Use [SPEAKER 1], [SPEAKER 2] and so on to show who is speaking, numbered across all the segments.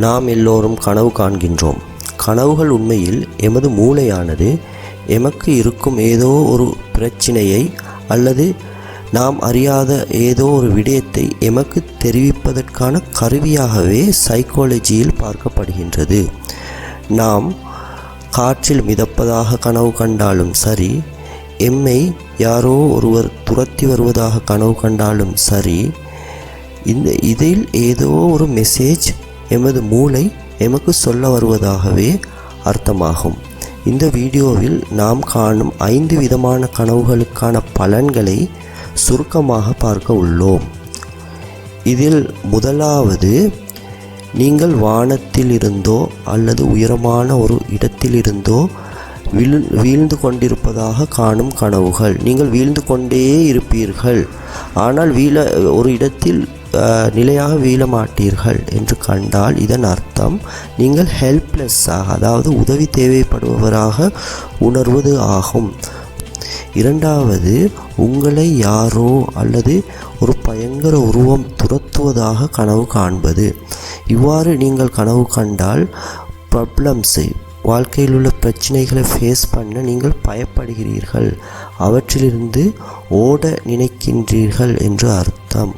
[SPEAKER 1] நாம் எல்லோரும் கனவு காண்கின்றோம். கனவுகள் உண்மையில் எமது மூளையானது எமக்கு இருக்கும் ஏதோ ஒரு பிரச்சினையை அல்லது நாம் அறியாத ஏதோ ஒரு விடயத்தை எமக்கு தெரிவிப்பதற்கான கருவியாகவே சைக்காலஜியில் பார்க்கப்படுகின்றது. நாம் காற்றில் மிதப்பதாக கனவு கண்டாலும் சரி, எம்மை யாரோ ஒருவர் துரத்தி வருவதாக கனவு கண்டாலும் சரி, இதில் ஏதோ ஒரு மெசேஜ் எமது மூளை எமக்கு சொல்ல வருவதாகவே அர்த்தமாகும். இந்த வீடியோவில் நாம் காணும் 5 விதமான கனவுகளுக்கான பலன்களை சுருக்கமாக பார்க்க உள்ளோம். இதில் முதலாவது, நீங்கள் வானத்தில் இருந்தோ அல்லது உயரமான ஒரு இடத்திலிருந்தோ வீழ்ந்து கொண்டிருப்பதாக காணும் கனவுகள். நீங்கள் வீழ்ந்து கொண்டே இருப்பீர்கள், ஆனால் ஒரு இடத்தில் நிலையாக வீழ மாட்டீர்கள் என்று கண்டால் இதன் அர்த்தம் நீங்கள் ஹெல்ப்லெஸ்ஸாக, அதாவது உதவி தேவைப்படுபவராக உணர்வது ஆகும். இரண்டாவது, உங்களை யாரோ அல்லது ஒரு பயங்கர உருவம் துரத்துவதாக கனவு காண்பது. இவ்வாறு நீங்கள் கனவு கண்டால் ப்ராப்ளம்ஸை, வாழ்க்கையில் உள்ள பிரச்சனைகளை ஃபேஸ் பண்ண நீங்கள் பயப்படுகிறீர்கள், அவற்றிலிருந்து ஓட நினைக்கின்றீர்கள் என்று அர்த்தம்.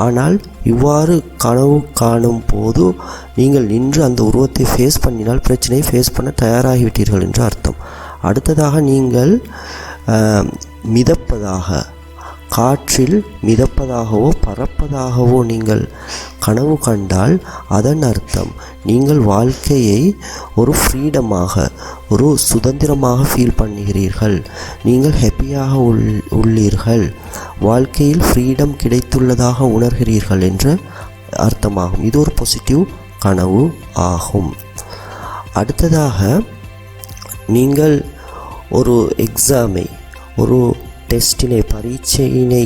[SPEAKER 1] ஆனால் இவ்வாறு கனவு காணும் போது நீங்கள் நின்று அந்த உருவத்தை ஃபேஸ் பண்ணினால் பிரச்சனையை ஃபேஸ் பண்ண தயாராகிவிட்டீர்கள் என்று அர்த்தம். அடுத்ததாக, நீங்கள் மிதப்பதாக, காற்றில் மிதப்பதாகவோ பறப்பதாகவோ நீங்கள் கனவு கண்டால் அதன் அர்த்தம் நீங்கள் வாழ்க்கையை ஒரு ஃப்ரீடமாக, ஒரு சுதந்திரமாக ஃபீல் பண்ணுகிறீர்கள், நீங்கள் ஹாப்பியாக உள்ளீர்கள், வாழ்க்கையில் ஃப்ரீடம் கிடைத்துள்ளதாக உணர்கிறீர்கள் என்று அர்த்தமாகும். இது ஒரு பாசிட்டிவ் கனவு ஆகும். அடுத்ததாக, நீங்கள் ஒரு எக்ஸாமை, ஒரு டெஸ்டினை, பரீட்சையினை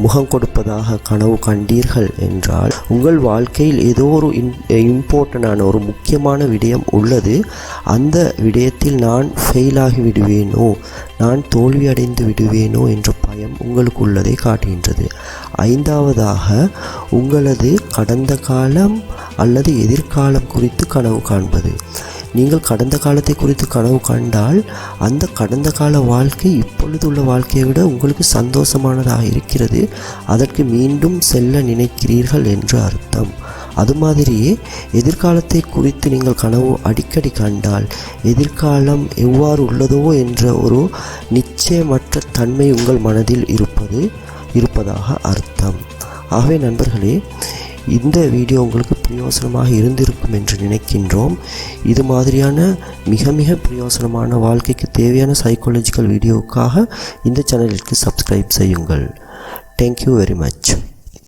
[SPEAKER 1] முகம் கொடுப்பதாக கனவு கண்டீர்கள் என்றால் உங்கள் வாழ்க்கையில் ஏதோ ஒரு இம்பார்ட்டண்டான, ஒரு முக்கியமான விடயம் உள்ளது. அந்த விடயத்தில் நான் ஃபெயிலாகி விடுவேனோ, நான் தோல்வி அடைந்து விடுவேனோ என்ற பயம் உங்களுக்கு உள்ளதை காட்டுகின்றது. ஐந்தாவதாக, உங்களது கடந்த காலம் அல்லது எதிர்காலம் குறித்து கனவு காண்பது. நீங்கள் கடந்த காலத்தை குறித்து கனவு கண்டால் அந்த கடந்த கால வாழ்க்கை இப்பொழுது உள்ள வாழ்க்கையை விட உங்களுக்கு சந்தோஷமானதாக இருக்கிறது, அதற்கு மீண்டும் செல்ல நினைக்கிறீர்கள் என்று அர்த்தம். அது மாதிரியே எதிர்காலத்தை குறித்து நீங்கள் கனவு அடிக்கடி கண்டால் எதிர்காலம் எவ்வாறு உள்ளதோ என்ற ஒரு நிச்சயமற்ற தன்மை உங்கள் மனதில் இருப்பதாக அர்த்தம். ஆகவே நண்பர்களே, இந்த வீடியோ உங்களுக்கு பிரயோசனமாக இருந்திருக்கும் என்று நினைக்கின்றோம். இது மாதிரியான மிக மிக பிரயோசனமான, வாழ்க்கைக்கு தேவையான சைக்காலஜிக்கல் வீடியோவுக்காக இந்த சேனலுக்கு சப்ஸ்கிரைப் செய்யுங்கள். Thank you very much.